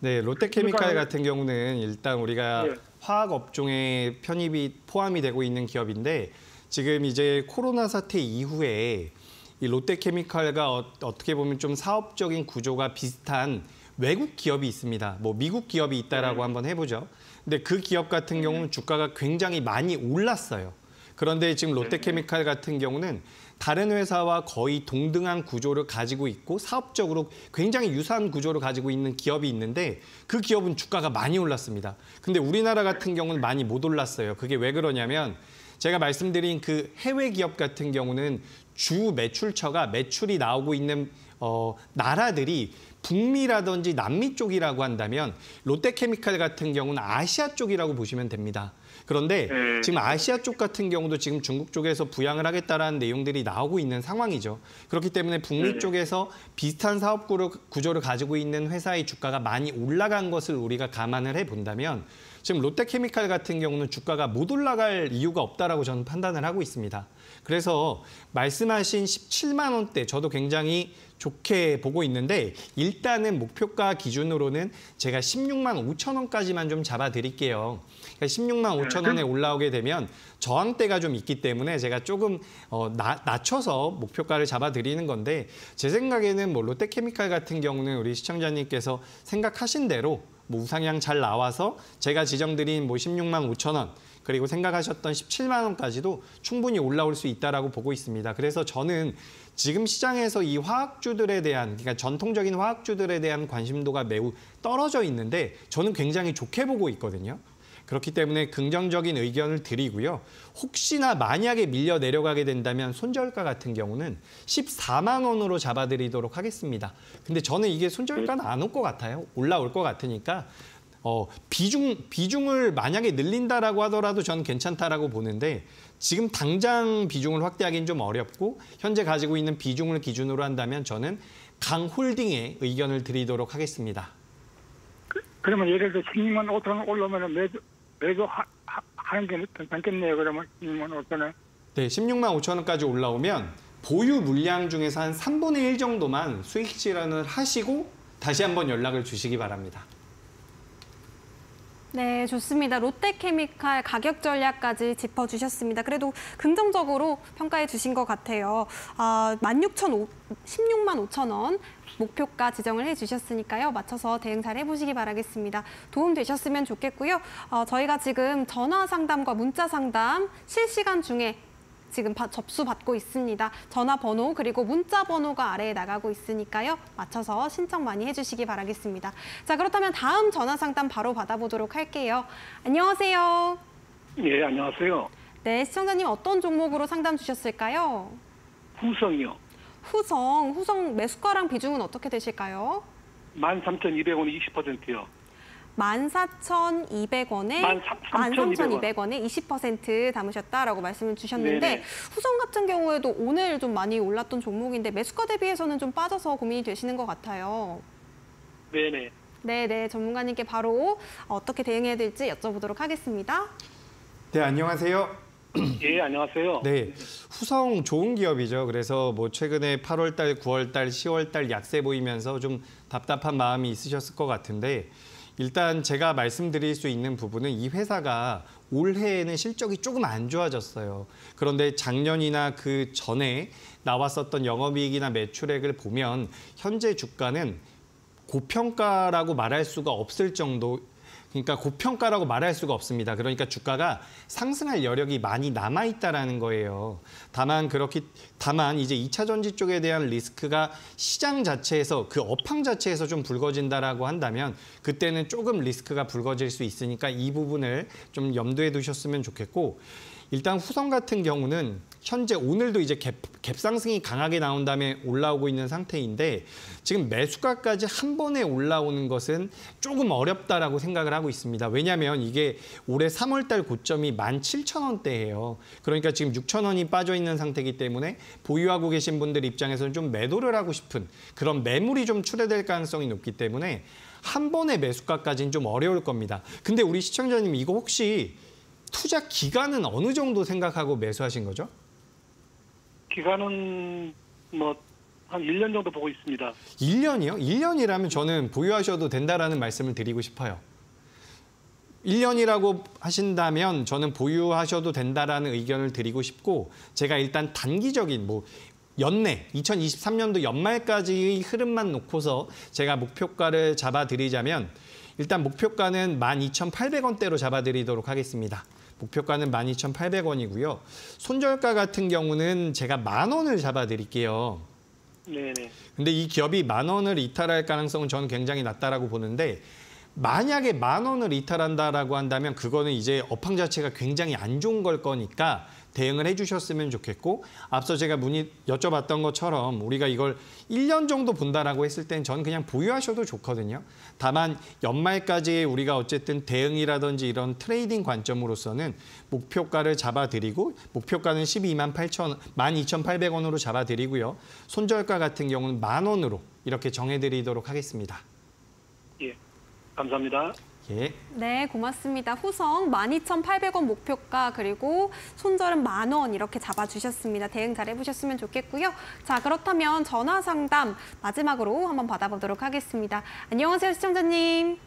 네, 롯데케미칼 같은 경우는 일단 우리가 화학 업종에 편입이 포함이 되고 있는 기업인데 지금 이제 코로나 사태 이후에 이 롯데케미칼과 어떻게 보면 좀 사업적인 구조가 비슷한 외국 기업이 있습니다. 뭐 미국 기업이 있다라고 한번 해보죠. 근데 그 기업 같은 경우는 주가가 굉장히 많이 올랐어요. 그런데 지금 롯데케미칼 같은 경우는 다른 회사와 거의 동등한 구조를 가지고 있고 사업적으로 굉장히 유사한 구조를 가지고 있는 기업이 있는데 그 기업은 주가가 많이 올랐습니다. 근데 우리나라 같은 경우는 많이 못 올랐어요. 그게 왜 그러냐면 제가 말씀드린 그 해외 기업 같은 경우는 주 매출처가 매출이 나오고 있는 나라들이 북미라든지 남미 쪽이라고 한다면 롯데케미칼 같은 경우는 아시아 쪽이라고 보시면 됩니다. 그런데 지금 아시아 쪽 같은 경우도 지금 중국 쪽에서 부양을 하겠다라는 내용들이 나오고 있는 상황이죠. 그렇기 때문에 북미 쪽에서 비슷한 사업 구조를 가지고 있는 회사의 주가가 많이 올라간 것을 우리가 감안을 해본다면 지금 롯데케미칼 같은 경우는 주가가 못 올라갈 이유가 없다라고 저는 판단을 하고 있습니다. 그래서 말씀하신 17만 원대 저도 굉장히 좋게 보고 있는데 일단은 목표가 기준으로는 제가 16만 5천 원까지만 좀 잡아드릴게요. 그러니까 16만 5천 원에 올라오게 되면 저항대가 좀 있기 때문에 제가 조금 낮춰서 목표가를 잡아드리는 건데 제 생각에는 뭐 롯데케미칼 같은 경우는 우리 시청자님께서 생각하신 대로 뭐 우상향 잘 나와서 제가 지정드린 뭐 16만 5천 원 그리고 생각하셨던 17만 원까지도 충분히 올라올 수 있다라고 보고 있습니다. 그래서 저는 지금 시장에서 이 화학주들에 대한 그러니까 전통적인 화학주들에 대한 관심도가 매우 떨어져 있는데 저는 굉장히 좋게 보고 있거든요. 그렇기 때문에 긍정적인 의견을 드리고요. 혹시나 만약에 밀려 내려가게 된다면 손절가 같은 경우는 14만 원으로 잡아드리도록 하겠습니다. 근데 저는 이게 손절가는 안 올 것 같아요. 올라올 것 같으니까 비중을 만약에 늘린다라고 하더라도 저는 괜찮다라고 보는데 지금 당장 비중을 확대하기는 좀 어렵고 현재 가지고 있는 비중을 기준으로 한다면 저는 강홀딩의 의견을 드리도록 하겠습니다. 그러면 예를 들어 16만 5천 원 올라오면 매도 하는 게 괜찮겠네요. 그러면 16만 5천 원. 네, 16만 5천 원까지 올라오면 보유 물량 중에서 한 3분의 1 정도만 수익 실현을 하시고 다시 한번 연락을 주시기 바랍니다. 네, 좋습니다. 롯데케미칼 가격 전략까지 짚어주셨습니다. 그래도 긍정적으로 평가해 주신 것 같아요. 16만 5천 원 목표가 지정을 해주셨으니까요. 맞춰서 대응 잘 해보시기 바라겠습니다. 도움 되셨으면 좋겠고요. 저희가 지금 전화 상담과 문자 상담 실시간 중에 지금 접수 받고 있습니다. 전화번호 그리고 문자 번호가 아래에 나가고 있으니까요. 맞춰서 신청 많이 해주시기 바라겠습니다. 자, 그렇다면 다음 전화 상담 바로 받아보도록 할게요. 안녕하세요. 예, 안녕하세요. 네, 시청자님 어떤 종목으로 상담 주셨을까요? 후성이요. 후성 매수가랑 비중은 어떻게 되실까요? 13,200원에 20%요. 14,200원에 13,200원에 20% 담으셨다라고 말씀을 주셨는데 네네. 후성 같은 경우에도 오늘 좀 많이 올랐던 종목인데 매수가 대비해서는 좀 빠져서 고민이 되시는 것 같아요. 네네. 네네, 전문가님께 바로 어떻게 대응해야 될지 여쭤보도록 하겠습니다. 네, 안녕하세요. 예, 안녕하세요. 네, 후성 좋은 기업이죠. 그래서 뭐 최근에 8월 달, 9월 달, 10월 달 약세 보이면서 좀 답답한 마음이 있으셨을 것 같은데 일단 제가 말씀드릴 수 있는 부분은 이 회사가 올해에는 실적이 조금 안 좋아졌어요. 그런데 작년이나 그 전에 나왔었던 영업이익이나 매출액을 보면 현재 주가는 고평가라고 말할 수가 없을 정도, 그러니까 고평가라고 말할 수가 없습니다. 그러니까 주가가 상승할 여력이 많이 남아있다라는 거예요. 다만 이제 2차 전지 쪽에 대한 리스크가 시장 자체에서 그 업황 자체에서 좀 불거진다라고 한다면 그때는 조금 리스크가 불거질 수 있으니까 이 부분을 좀 염두에 두셨으면 좋겠고 일단 후성 같은 경우는 현재 오늘도 이제 갭상승이 강하게 나온 다음에 올라오고 있는 상태인데 지금 매수가까지 한 번에 올라오는 것은 조금 어렵다라고 생각을 하고 있습니다. 왜냐하면 이게 올해 3월 달 고점이 17,000원대예요. 그러니까 지금 6,000원이 빠져 있는 상태이기 때문에 보유하고 계신 분들 입장에서는 좀 매도를 하고 싶은 그런 매물이 좀 출회될 가능성이 높기 때문에 한 번에 매수가까지는 좀 어려울 겁니다. 근데 우리 시청자님 이거 혹시 투자 기간은 어느 정도 생각하고 매수하신 거죠? 기간은 뭐 한 1년 정도 보고 있습니다. 1년이요? 1년이라면 저는 보유하셔도 된다라는 말씀을 드리고 싶어요. 1년이라고 하신다면 저는 보유하셔도 된다라는 의견을 드리고 싶고 제가 일단 단기적인 연내 2023년도 연말까지의 흐름만 놓고서 제가 목표가를 잡아드리자면 일단 목표가는 12,800원대로 잡아드리도록 하겠습니다. 목표가는 12,800원이고요. 손절가 같은 경우는 제가 10,000원을 잡아드릴게요. 네네. 근데 이 기업이 10,000원을 이탈할 가능성은 저는 굉장히 낮다라고 보는데 만약에 10,000원을 이탈한다라고 한다면 그거는 이제 업황 자체가 굉장히 안 좋은 걸 거니까 대응을 해주셨으면 좋겠고 앞서 제가 여쭤봤던 것처럼 우리가 이걸 1년 정도 본다라고 했을 땐 저는 그냥 보유하셔도 좋거든요. 다만 연말까지 우리가 어쨌든 대응이라든지 이런 트레이딩 관점으로서는 목표가를 잡아드리고 목표가는 12,800원으로 잡아드리고요. 손절가 같은 경우는 10,000원으로 이렇게 정해드리도록 하겠습니다. 예, 감사합니다. 예. 네, 고맙습니다. 후성 12,800원 목표가 그리고 손절은 10,000원 이렇게 잡아주셨습니다. 대응 잘 해보셨으면 좋겠고요. 자, 그렇다면 전화 상담 마지막으로 한번 받아보도록 하겠습니다. 안녕하세요, 시청자님.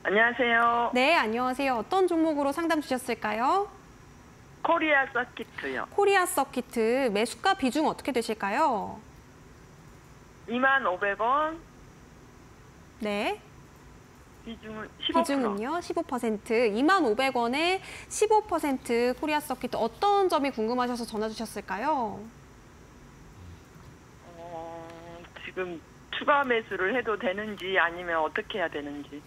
안녕하세요. 네, 안녕하세요. 어떤 종목으로 상담 주셨을까요? 코리아 서키트요. 코리아 서키트 매수가 비중 어떻게 되실까요? 25,000원. 네. 비중은 15%. 비중은요, 15%. 25,000원에 15% 코리아 서키트 어떤 점이 궁금하셔서 전화 주셨을까요? 지금 추가 매수를 해도 되는지 아니면 어떻게 해야 되는지.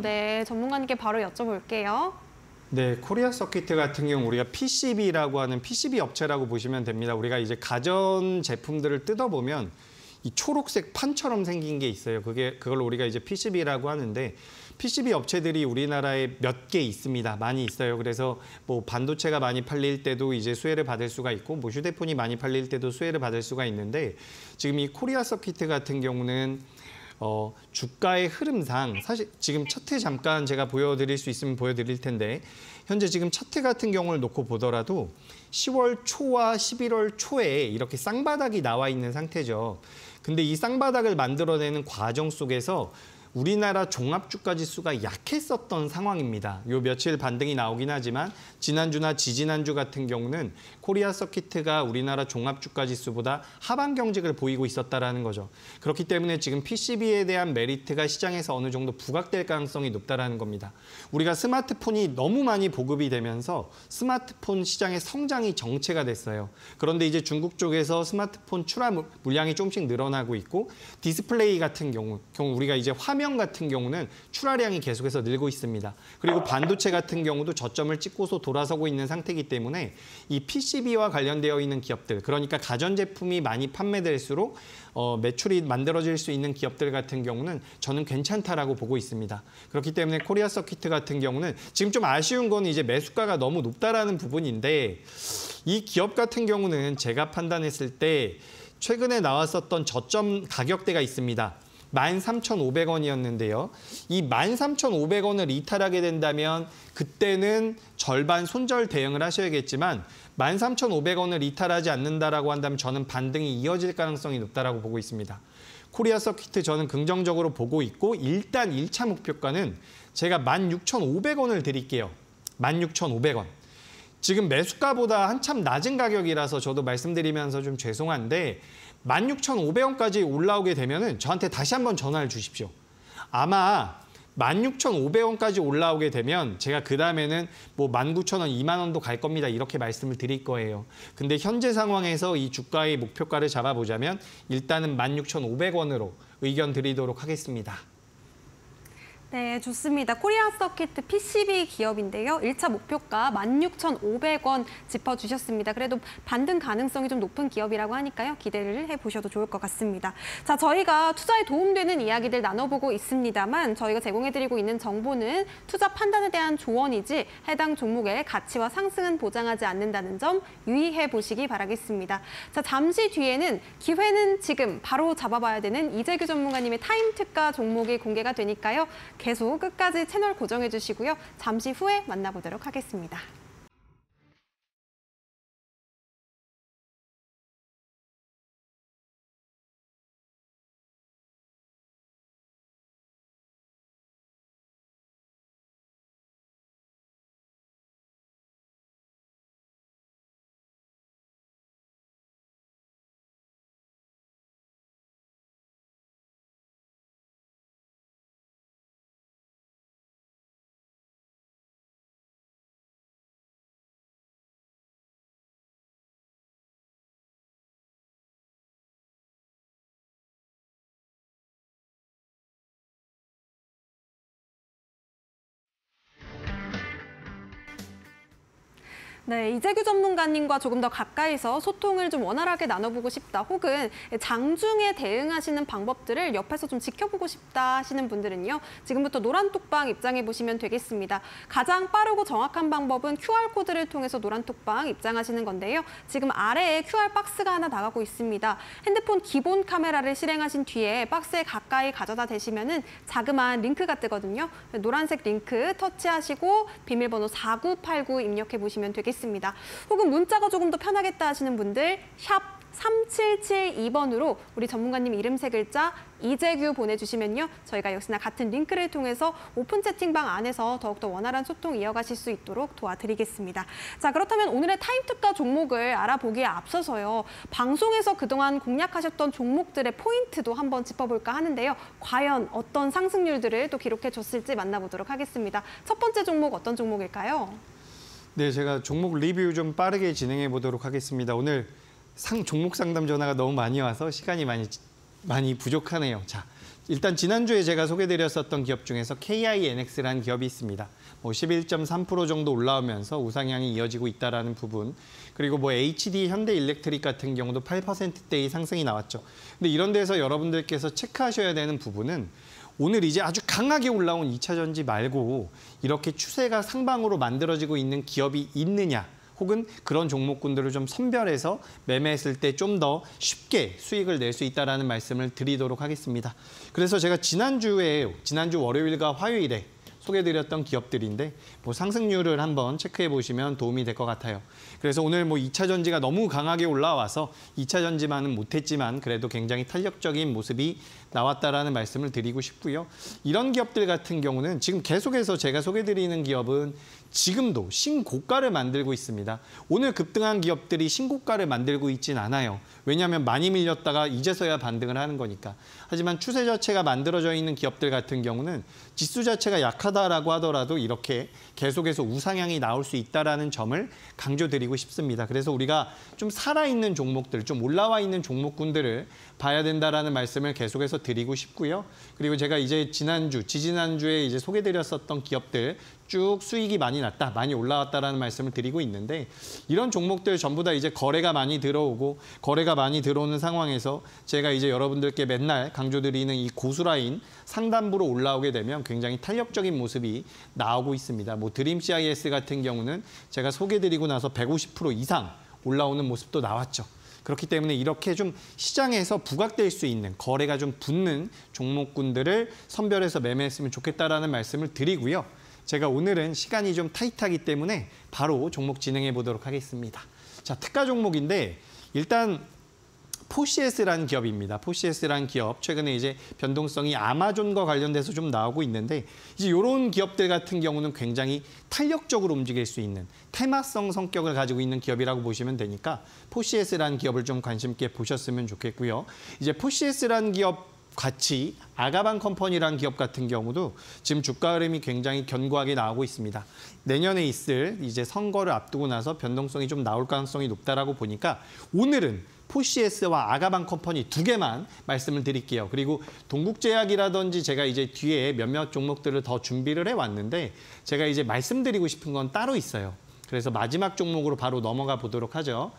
네, 전문가님께 바로 여쭤볼게요. 네, 코리아 서키트 같은 경우 우리가 PCB라고 하는 PCB 업체라고 보시면 됩니다. 우리가 이제 가전 제품들을 뜯어보면 이 초록색 판처럼 생긴 게 있어요. 그걸 우리가 이제 PCB라고 하는데 PCB 업체들이 우리나라에 몇 개 있습니다. 많이 있어요. 그래서 반도체가 많이 팔릴 때도 이제 수혜를 받을 수가 있고 휴대폰이 많이 팔릴 때도 수혜를 받을 수가 있는데 지금 이 코리아 서키트 같은 경우는 주가의 흐름상 사실 지금 차트 잠깐 제가 보여드릴 수 있으면 보여드릴 텐데 현재 지금 차트 같은 경우를 놓고 보더라도 10월 초와 11월 초에 이렇게 쌍바닥이 나와 있는 상태죠. 근데 이 쌍바닥을 만들어내는 과정 속에서 우리나라 종합주가 지수가 약했었던 상황입니다. 요 며칠 반등이 나오긴 하지만 지난주나 지지난주 같은 경우는 코리아 서킷가 우리나라 종합주가 지수보다 하방 경직을 보이고 있었다라는 거죠. 그렇기 때문에 지금 PCB에 대한 메리트가 시장에서 어느 정도 부각될 가능성이 높다라는 겁니다. 우리가 스마트폰이 너무 많이 보급이 되면서 스마트폰 시장의 성장이 정체가 됐어요. 그런데 이제 중국 쪽에서 스마트폰 출하 물량이 조금씩 늘어나고 있고 디스플레이 같은 경우 우리가 이제 화면 같은 경우는 출하량이 계속해서 늘고 있습니다. 그리고 반도체 같은 경우도 저점을 찍고서 돌아서고 있는 상태이기 때문에 이 PCB와 관련되어 있는 기업들, 그러니까 가전제품이 많이 판매될수록 매출이 만들어질 수 있는 기업들 같은 경우는 저는 괜찮다라고 보고 있습니다. 그렇기 때문에 코리아 서킷 같은 경우는 지금 좀 아쉬운 건 이제 매수가가 너무 높다라는 부분인데 이 기업 같은 경우는 제가 판단했을 때 최근에 나왔었던 저점 가격대가 있습니다. 13,500원이었는데요. 이 13,500원을 이탈하게 된다면 그때는 절반 손절 대응을 하셔야겠지만 13,500원을 이탈하지 않는다라고 한다면 저는 반등이 이어질 가능성이 높다라고 보고 있습니다. 코리아 서킷 저는 긍정적으로 보고 있고 일단 1차 목표가는 제가 16,500원을 드릴게요. 16,500원. 지금 매수가보다 한참 낮은 가격이라서 저도 말씀드리면서 좀 죄송한데 16,500원까지 올라오게 되면은 저한테 다시 한번 전화를 주십시오. 아마 16,500원까지 올라오게 되면 제가 그 다음에는 뭐 19,000원, 2만 원도 갈 겁니다. 이렇게 말씀을 드릴 거예요. 근데 현재 상황에서 이 주가의 목표가를 잡아보자면 일단은 16,500원으로 의견 드리도록 하겠습니다. 네, 좋습니다. 코리아 서킷 PCB 기업인데요. 1차 목표가 16,500원 짚어주셨습니다. 그래도 반등 가능성이 좀 높은 기업이라고 하니까요. 기대를 해보셔도 좋을 것 같습니다. 자, 저희가 투자에 도움되는 이야기들 나눠보고 있습니다만 저희가 제공해드리고 있는 정보는 투자 판단에 대한 조언이지 해당 종목의 가치와 상승은 보장하지 않는다는 점 유의해 보시기 바라겠습니다. 자, 잠시 뒤에는 기회는 지금 바로 잡아봐야 되는 이재규 전문가님의 타임 특가 종목이 공개가 되니까요. 계속 끝까지 채널 고정해 주시고요. 잠시 후에 만나보도록 하겠습니다. 네, 이재규 전문가님과 조금 더 가까이서 소통을 좀 원활하게 나눠보고 싶다, 혹은 장중에 대응하시는 방법들을 옆에서 좀 지켜보고 싶다 하시는 분들은요. 지금부터 노란톡방 입장해 보시면 되겠습니다. 가장 빠르고 정확한 방법은 QR코드를 통해서 노란톡방 입장하시는 건데요. 지금 아래에 QR 박스가 하나 나가고 있습니다. 핸드폰 기본 카메라를 실행하신 뒤에 박스에 가까이 가져다 대시면은 자그마한 링크가 뜨거든요. 노란색 링크 터치하시고 비밀번호 4989 입력해 보시면 되겠습니다. 혹은 문자가 조금 더 편하겠다 하시는 분들 샵 3772번으로 우리 전문가님 이름 세 글자 이재규 보내주시면요. 저희가 역시나 같은 링크를 통해서 오픈 채팅방 안에서 더욱더 원활한 소통 이어가실 수 있도록 도와드리겠습니다. 자, 그렇다면 오늘의 타임 특가 종목을 알아보기에 앞서서요. 방송에서 그동안 공략하셨던 종목들의 포인트도 한번 짚어볼까 하는데요. 과연 어떤 상승률들을 또 기록해줬을지 만나보도록 하겠습니다. 첫 번째 종목 어떤 종목일까요? 네, 제가 종목 리뷰 좀 빠르게 진행해 보도록 하겠습니다. 오늘 종목 상담 전화가 너무 많이 와서 시간이 많이 부족하네요. 자, 일단 지난주에 제가 소개드렸었던 기업 중에서 KINX라는 기업이 있습니다. 11.3% 정도 올라오면서 우상향이 이어지고 있다라는 부분. 그리고 HD 현대일렉트릭 같은 경우도 8%대의 상승이 나왔죠. 근데 이런 데서 여러분들께서 체크하셔야 되는 부분은 오늘 이제 아주 강하게 올라온 2차 전지 말고 이렇게 추세가 상방으로 만들어지고 있는 기업이 있느냐, 혹은 그런 종목군들을 좀 선별해서 매매했을 때 좀 더 쉽게 수익을 낼 수 있다는 말씀을 드리도록 하겠습니다. 그래서 제가 지난주 월요일과 화요일에 소개드렸던 기업들인데 뭐 상승률을 한번 체크해 보시면 도움이 될 것 같아요. 그래서 오늘 뭐 2차 전지가 너무 강하게 올라와서 2차 전지만은 못했지만 그래도 굉장히 탄력적인 모습이 나왔다라는 말씀을 드리고 싶고요. 이런 기업들 같은 경우는 지금 계속해서 제가 소개드리는 기업은 지금도 신고가를 만들고 있습니다. 오늘 급등한 기업들이 신고가를 만들고 있진 않아요. 왜냐하면 많이 밀렸다가 이제서야 반등을 하는 거니까. 하지만 추세 자체가 만들어져 있는 기업들 같은 경우는 지수 자체가 약하다라고 하더라도 이렇게 계속해서 우상향이 나올 수 있다는 점을 강조드리고 싶습니다. 그래서 우리가 좀 살아있는 종목들, 좀 올라와 있는 종목군들을 봐야 된다라는 말씀을 계속해서 드리고 싶고요. 그리고 제가 이제 지지난주에 이제 소개드렸었던 기업들 쭉 수익이 많이 났다, 많이 올라왔다라는 말씀을 드리고 있는데 이런 종목들 전부 다 이제 거래가 많이 들어오고 거래가 많이 들어오는 상황에서 제가 이제 여러분들께 맨날 강조드리는 이 고수라인 상단부로 올라오게 되면 굉장히 탄력적인 모습이 나오고 있습니다. 뭐 드림 CIS 같은 경우는 제가 소개드리고 나서 150% 이상 올라오는 모습도 나왔죠. 그렇기 때문에 이렇게 좀 시장에서 부각될 수 있는 거래가 좀 붙는 종목군들을 선별해서 매매했으면 좋겠다라는 말씀을 드리고요. 제가 오늘은 시간이 좀 타이트하기 때문에 바로 종목 진행해 보도록 하겠습니다. 자, 특가 종목인데 일단 포시에스라는 기업입니다. 포시에스라는 기업, 최근에 이제 변동성이 아마존과 관련돼서 좀 나오고 있는데 이제 이런 기업들 같은 경우는 굉장히 탄력적으로 움직일 수 있는 테마성 성격을 가지고 있는 기업이라고 보시면 되니까 포시에스라는 기업을 좀 관심 있게 보셨으면 좋겠고요. 이제 포시에스라는 기업 같이 아가방 컴퍼니라는 기업 같은 경우도 지금 주가 흐름이 굉장히 견고하게 나오고 있습니다. 내년에 있을 이제 선거를 앞두고 나서 변동성이 좀 나올 가능성이 높다라고 보니까 오늘은 포시에스와 아가방 컴퍼니 두 개만 말씀을 드릴게요. 그리고 동국제약이라든지 제가 이제 뒤에 몇몇 종목들을 더 준비를 해왔는데 제가 이제 말씀드리고 싶은 건 따로 있어요. 그래서 마지막 종목으로 바로 넘어가 보도록 하죠.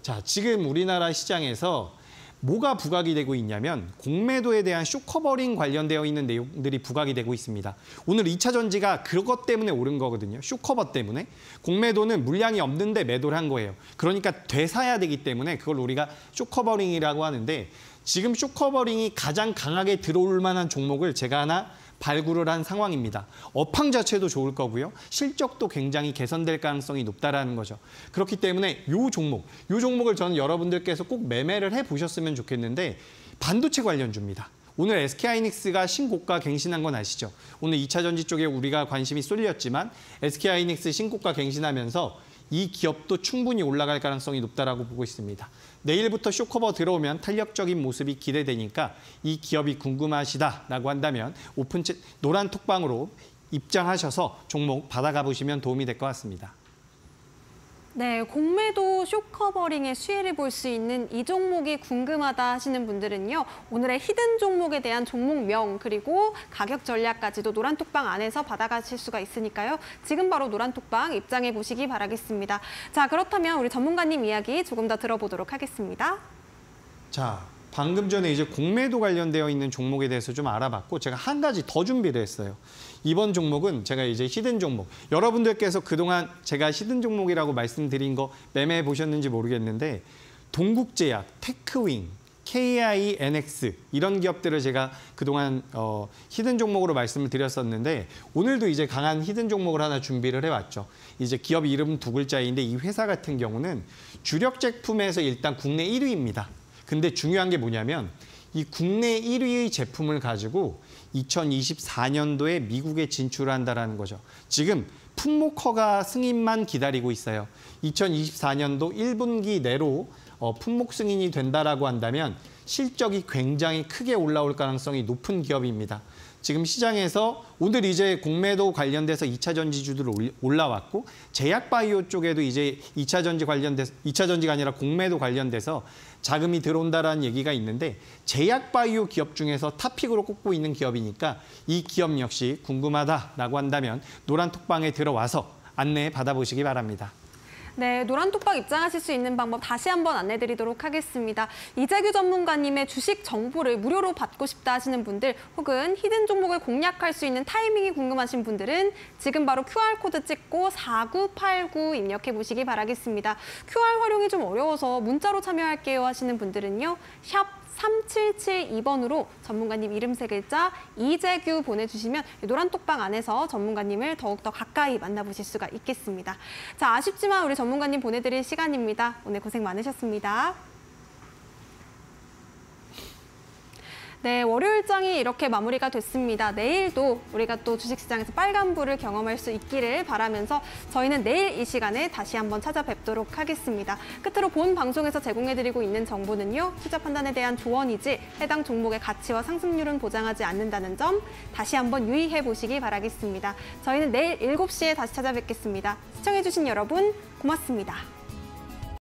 자, 지금 우리나라 시장에서 뭐가 부각이 되고 있냐면 공매도에 대한 쇼커버링 관련되어 있는 내용들이 부각이 되고 있습니다. 오늘 2차 전지가 그것 때문에 오른 거거든요. 쇼커버 때문에. 공매도는 물량이 없는데 매도를 한 거예요. 그러니까 되사야 되기 때문에 그걸 우리가 쇼커버링이라고 하는데 지금 쇼커버링이 가장 강하게 들어올 만한 종목을 제가 하나 발굴을 한 상황입니다. 업황 자체도 좋을 거고요. 실적도 굉장히 개선될 가능성이 높다라는 거죠. 그렇기 때문에 이 종목을 저는 여러분들께서 꼭 매매를 해보셨으면 좋겠는데 반도체 관련주입니다. 오늘 SK하이닉스가 신고가 갱신한 건 아시죠? 오늘 2차 전지 쪽에 우리가 관심이 쏠렸지만 SK하이닉스 신고가 갱신하면서 이 기업도 충분히 올라갈 가능성이 높다라고 보고 있습니다. 내일부터 쇼커버 들어오면 탄력적인 모습이 기대되니까 이 기업이 궁금하시다라고 한다면 오픈챗 노란 톡방으로 입장하셔서 종목 받아가 보시면 도움이 될 것 같습니다. 네, 공매도 쇼커버링의 수혜를 볼 수 있는 이 종목이 궁금하다 하시는 분들은요. 오늘의 히든 종목에 대한 종목명 그리고 가격 전략까지도 노란톡방 안에서 받아가실 수가 있으니까요. 지금 바로 노란톡방 입장해 보시기 바라겠습니다. 자, 그렇다면 우리 전문가님 이야기 조금 더 들어보도록 하겠습니다. 자, 방금 전에 이제 공매도 관련되어 있는 종목에 대해서 좀 알아봤고 제가 한 가지 더 준비를 했어요. 이번 종목은 제가 이제 히든 종목. 여러분들께서 그동안 제가 히든 종목이라고 말씀드린 거 매매해 보셨는지 모르겠는데 동국제약, 테크윙, KINX 이런 기업들을 제가 그동안 히든 종목으로 말씀을 드렸었는데 오늘도 이제 강한 히든 종목을 하나 준비를 해왔죠. 이제 기업 이름 두 글자인데 이 회사 같은 경우는 주력 제품에서 일단 국내 1위입니다. 근데 중요한 게 뭐냐면 이 국내 1위의 제품을 가지고 2024년도에 미국에 진출한다는 거죠. 지금 품목 승인만 기다리고 있어요. 2024년도 1분기 내로 품목 승인이 된다라고 한다면 실적이 굉장히 크게 올라올 가능성이 높은 기업입니다. 지금 시장에서 오늘 이제 공매도 관련돼서 2차 전지주들 올라왔고 제약바이오 쪽에도 이제 2차 전지가 아니라 공매도 관련돼서 자금이 들어온다라는 얘기가 있는데 제약바이오 기업 중에서 탑픽으로 꼽고 있는 기업이니까 이 기업 역시 궁금하다라고 한다면 노란톡방에 들어와서 안내 받아보시기 바랍니다. 네, 노란톡방 입장하실 수 있는 방법 다시 한번 안내드리도록 하겠습니다. 이재규 전문가님의 주식 정보를 무료로 받고 싶다 하시는 분들 혹은 히든 종목을 공략할 수 있는 타이밍이 궁금하신 분들은 지금 바로 QR코드 찍고 4989 입력해 보시기 바라겠습니다. QR 활용이 좀 어려워서 문자로 참여할게요 하시는 분들은요. 샵 3772번으로 전문가님 이름 3글자 이재규 보내주시면 노란톡방 안에서 전문가님을 더욱더 가까이 만나보실 수가 있겠습니다. 자, 아쉽지만 우리 전문가님 보내드릴 시간입니다. 오늘 고생 많으셨습니다. 네, 월요일장이 이렇게 마무리가 됐습니다. 내일도 우리가 또 주식시장에서 빨간불을 경험할 수 있기를 바라면서 저희는 내일 이 시간에 다시 한번 찾아뵙도록 하겠습니다. 끝으로 본 방송에서 제공해드리고 있는 정보는요, 투자 판단에 대한 조언이지 해당 종목의 가치와 상승률은 보장하지 않는다는 점 다시 한번 유의해 보시기 바라겠습니다. 저희는 내일 7시에 다시 찾아뵙겠습니다. 시청해주신 여러분 고맙습니다.